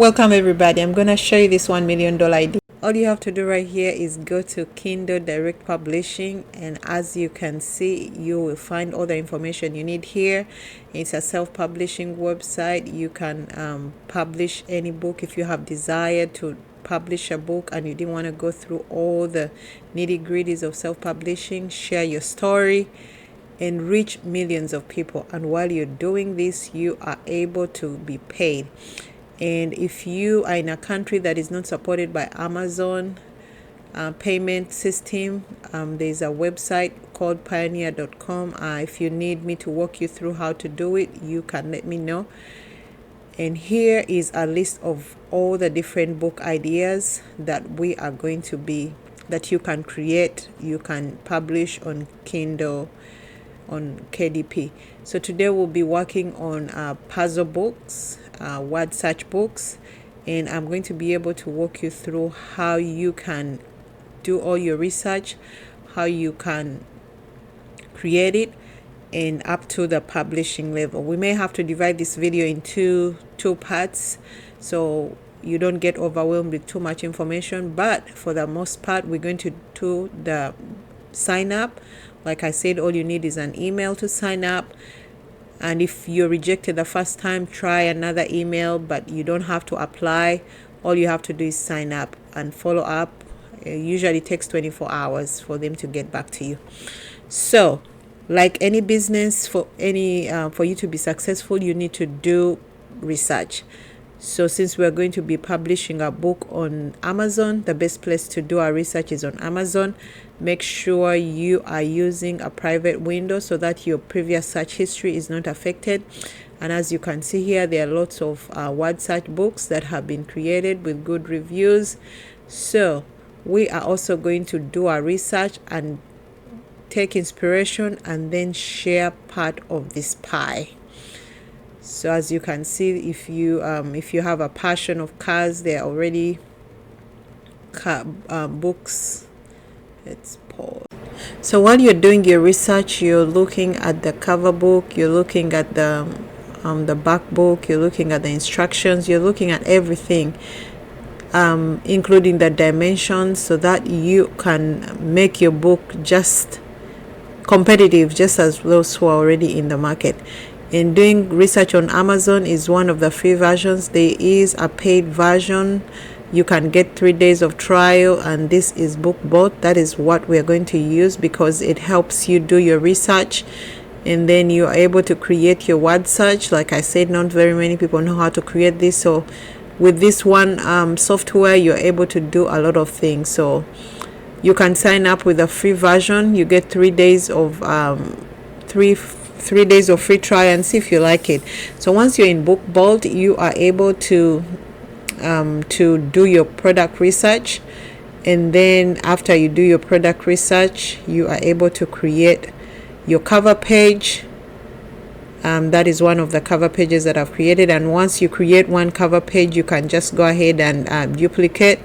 Welcome everybody. I'm going to show you this $1 million idea. All you have to do right here is go to Kindle Direct Publishing, and as you can see, you will find all the information you need here. It's a self-publishing website. You can publish any book. If you have desired to publish a book and you didn't want to go through all the nitty-gritties of self-publishing, share your story and reach millions of people. And while you're doing this, you are able to be paid. And if you are in a country that is not supported by Amazon payment system, there's a website called pioneer.com. If you need me to walk you through how to do it, you can let me know. And here is a list of all the different book ideas that we are going to be, that you can create, you can publish on Kindle, on KDP. So today we'll be working on puzzle books, word search books, and I'm going to be able to walk you through how you can do all your research, how you can create it, and up to the publishing level. We may have to divide this video into two parts so you don't get overwhelmed with too much information, but for the most part we're going to do the sign up. Like I said, all you need is an email to sign up. And if you're rejected the first time, try another email, but you don't have to apply. All you have to do is sign up and follow up. It usually takes 24 hours for them to get back to you. So, like any business, for you to be successful, you need to do research. So since we're going to be publishing a book on Amazon, the best place to do our research is on Amazon. Make sure you are using a private window so that your previous search history is not affected. And as you can see here, there are lots of word search books that have been created with good reviews. So we are also going to do our research and take inspiration and then share part of this pie. So as you can see, if you have a passion of cars, there are already books. Let's pause. So while you're doing your research, you're looking at the cover book, you're looking at the back book, you're looking at the instructions, you're looking at everything, including the dimensions, so that you can make your book just competitive, just as those who are already in the market. And doing research on Amazon is one of the free versions. There is a paid version. You can get 3 days of trial, and this is BookBot. That is what we're going to use because it helps you do your research, and then you're able to create your word search. Like I said, not very many people know how to create this. So with this one software, you're able to do a lot of things. So you can sign up with a free version. You get 3 days of three days of free trial and see if you like it. So once you're in BookBot, you are able to do your product research, and then after you do your product research, you are able to create your cover page. That is one of the cover pages that I've created, and once you create one cover page, you can just go ahead and duplicate,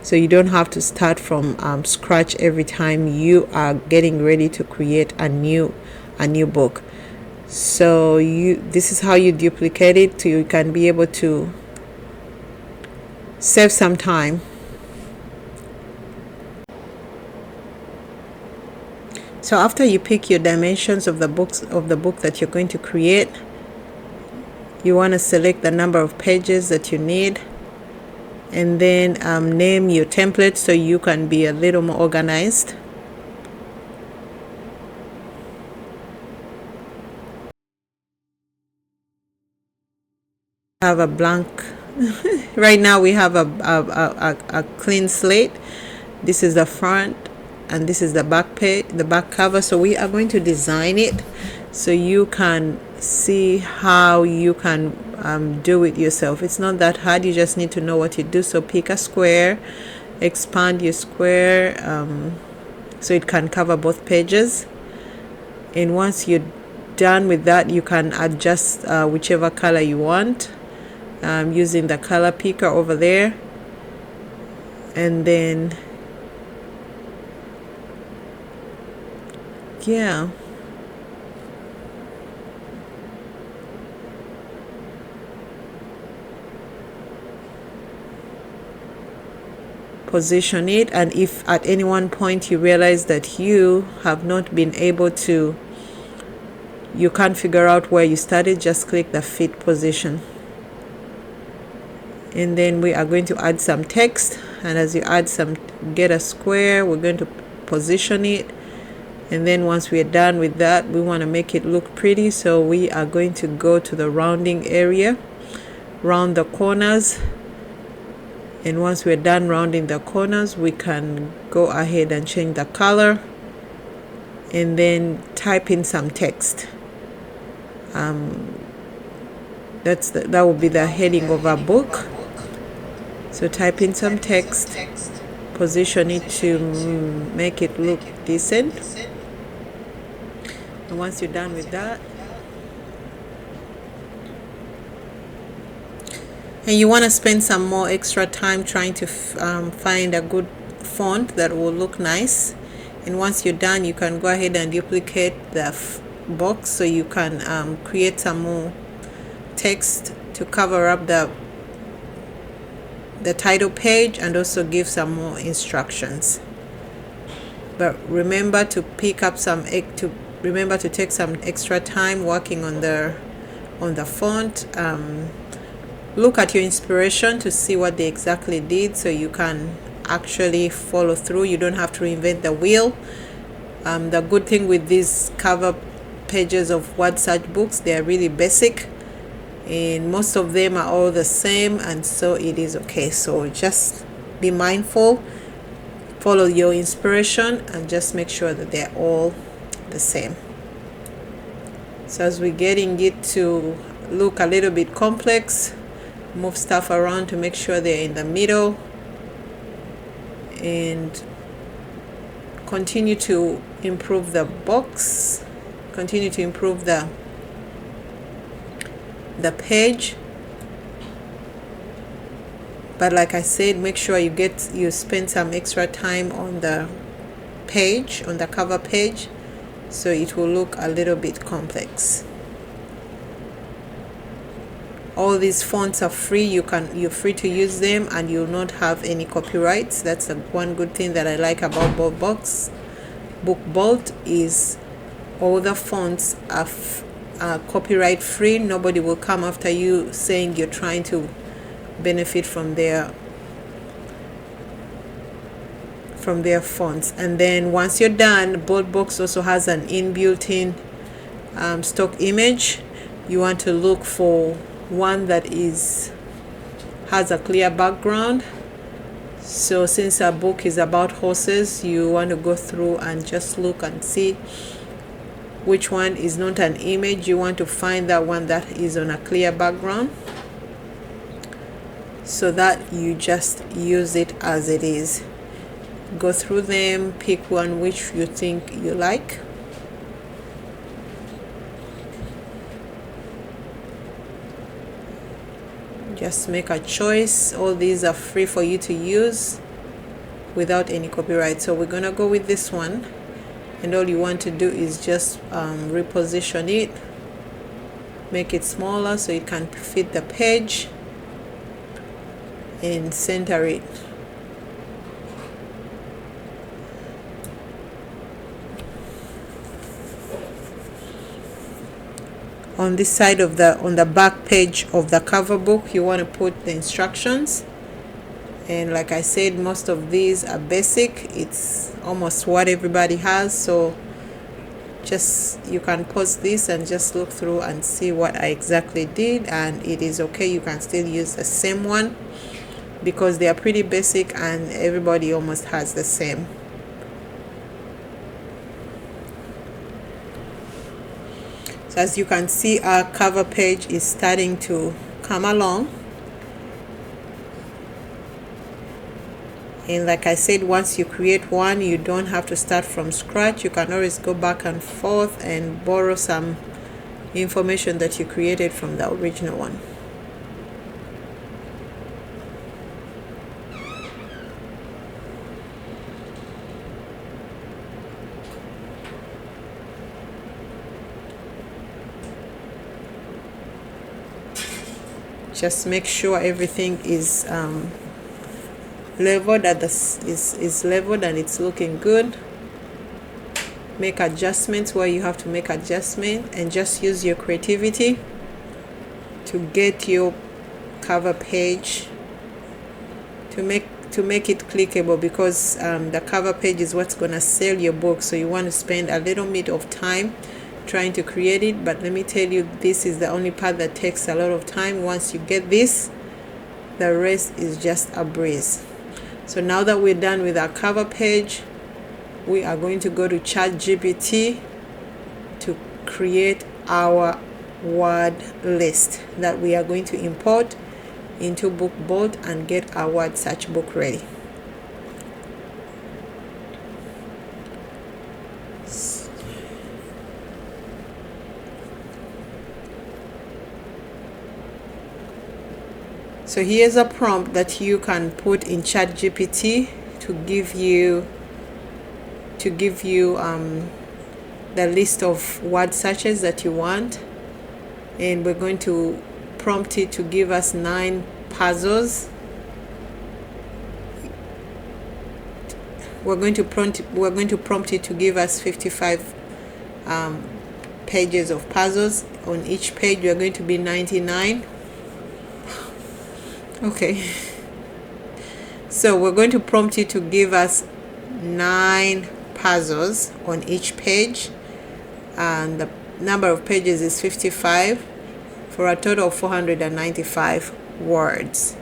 so you don't have to start from scratch every time you are getting ready to create a new book. So this is how you duplicate it, so you can be able to save some time. So after you pick your dimensions of the book that you're going to create, you want to select the number of pages that you need, and then name your template so you can be a little more organized. Have a blank right now we have a clean slate. This is the front and this is the back page, the back cover. So we are going to design it so you can see how you can do it yourself. It's not that hard, you just need to know what you do. So pick a square, expand your square so it can cover both pages, and once you're done with that, you can adjust whichever color you want using the color picker over there, and then yeah, position it. And if at any one point you realize that you have not been able to, you can't figure out where you started, just click the fit position. And then we are going to add some text, and as you add some, get a square, we're going to position it. And then once we are done with that, we want to make it look pretty, so we are going to go to the rounding area, round the corners. And once we're done rounding the corners, we can go ahead and change the color and then type in some text. That will be the heading of our book. So type in some text, position it to make it look decent. And once you're done with that, and you want to spend some more extra time trying to find a good font that will look nice, and once you're done, you can go ahead and duplicate the box so you can create some more text to cover up the title page and also give some more instructions. But remember to pick up remember to take some extra time working on the font. Look at your inspiration to see what they exactly did so you can actually follow through. You don't have to reinvent the wheel. The good thing with these cover pages of word search books, they are really basic, and most of them are all the same, and so it is okay. So just be mindful, follow your inspiration, and just make sure that they're all the same. So as we're getting it to look a little bit complex, move stuff around to make sure they're in the middle, and continue to improve the box, continue to improve the page. But like I said, make sure you spend some extra time on the page, on the cover page, so it will look a little bit complex. All these fonts are free. You're free to use them, and you'll not have any copyrights. That's one good thing that I like about BookBolt is all the fonts are copyright free. Nobody will come after you saying you're trying to benefit from their fonts. And then once you're done, BookBox also has an inbuilt-in stock image. You want to look for one that has a clear background. So since our book is about horses, you want to go through and just look and see which one is not an image. You want to find that one that is on a clear background, so that you just use it as it is. Go through them, pick one which you think you like. Just make a choice. All these are free for you to use without any copyright. So we're gonna go with this one, and all you want to do is just reposition it, make it smaller so it can fit the page, and center it. On this side of on the back page of the cover book, you want to put the instructions. And like I said, most of these are basic. It's almost what everybody has. So you can pause this and just look through and see what I exactly did. And it is okay. You can still use the same one because they are pretty basic and everybody almost has the same. So as you can see, our cover page is starting to come along. And like I said, once you create one, you don't have to start from scratch. You can always go back and forth and borrow some information that you created from the original one. Just make sure everything is leveled at is leveled and it's looking good. Make adjustments where you have to make adjustment, and just use your creativity to get your cover page to make it clickable, because the cover page is what's gonna sell your book. So you want to spend a little bit of time trying to create it, but let me tell you, this is the only part that takes a lot of time. Once you get this, the rest is just a breeze. So now that we're done with our cover page, we are going to go to ChatGPT to create our word list that we are going to import into BookBolt and get our word search book ready. So here's a prompt that you can put in ChatGPT to give you the list of word searches that you want, and we're going to prompt it to give us 9 puzzles. We're going to prompt it to give us 55 pages of puzzles. On each page we are going to be 99. Okay, so we're going to prompt it to give us 9 puzzles on each page, and the number of pages is 55 for a total of 495 words.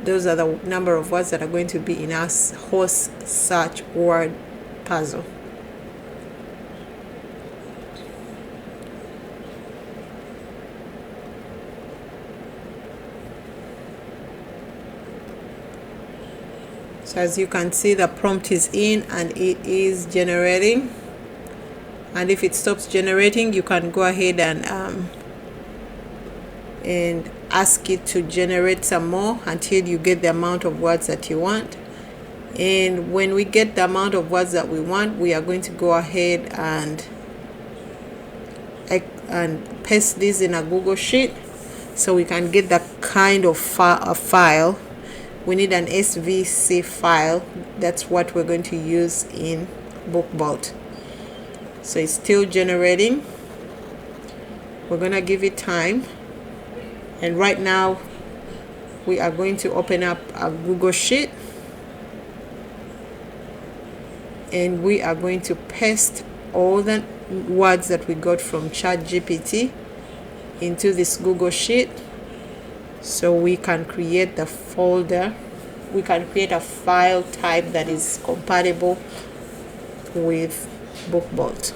Those are the number of words that are going to be in our horse search word puzzle. So as you can see, the prompt is in and it is generating, and if it stops generating, you can go ahead and ask it to generate some more until you get the amount of words that you want. And when we get the amount of words that we want, we are going to go ahead and paste this in a Google Sheet so we can get the kind of file. We need an SVC file. That's what we're going to use in BookBolt. So it's still generating. We're gonna give it time, and right now we are going to open up a Google Sheet, and we are going to paste all the words that we got from ChatGPT into this Google Sheet, so we can create the folder. We can create a file type that is compatible with BookBolt.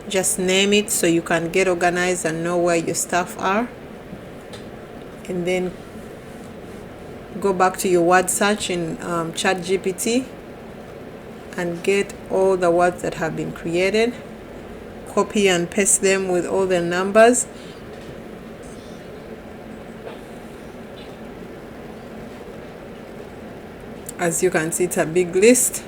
Just name it so you can get organized and know where your stuff are, and then go back to your word search in ChatGPT and get all the words that have been created, copy and paste them with all the numbers. As you can see, it's a big list.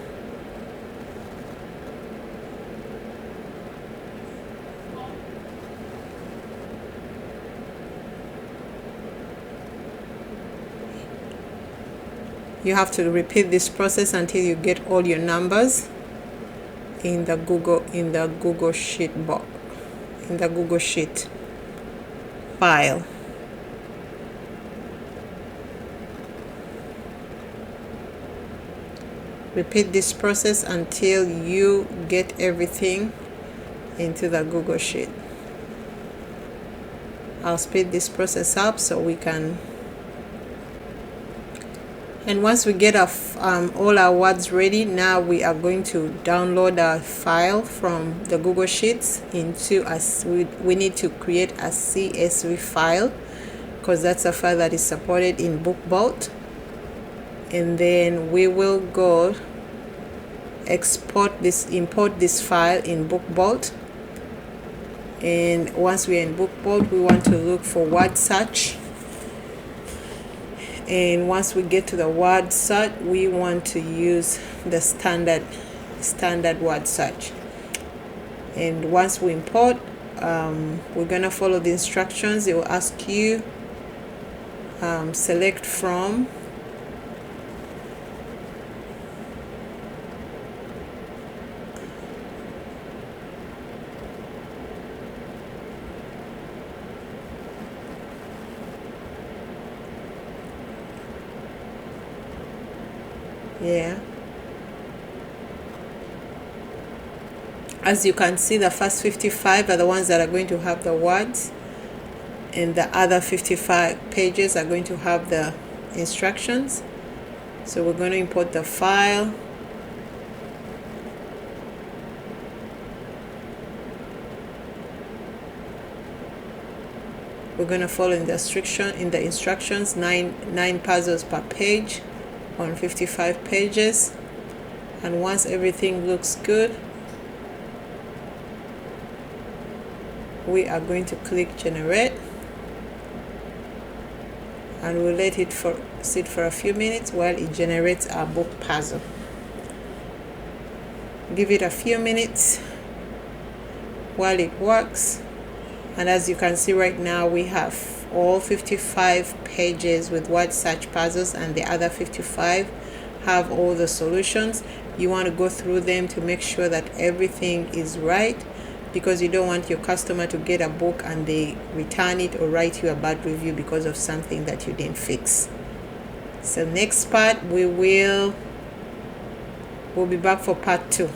You have to repeat this process until you get all your numbers in the Google Sheet file. Repeat this process until you get everything into the Google Sheet. I'll speed this process up so we can. And once we get all our words ready, now we are going to download our file from the Google Sheets into us. We need to create a CSV file, because that's a file that is supported in BookBolt. And then we will go import this file in BookBolt. And once we're in BookBolt, we want to look for word search. And once we get to the word search, we want to use the standard word search. And once we import, we're gonna follow the instructions. It will ask you select from, yeah. As you can see, the first 55 are the ones that are going to have the words, and the other 55 pages are going to have the instructions. So we're going to import the file. We're going to follow in the instructions, nine puzzles per page on 55 pages. And once everything looks good, we are going to click generate, and we'll let it sit for a few minutes while it generates our book puzzle. Give it a few minutes while it works. And as you can see right now, we have all 55 pages with word search puzzles, and the other 55 have all the solutions. You want to go through them to make sure that everything is right, because you don't want your customer to get a book and they return it or write you a bad review because of something that you didn't fix. So next part, we'll be back for part 2.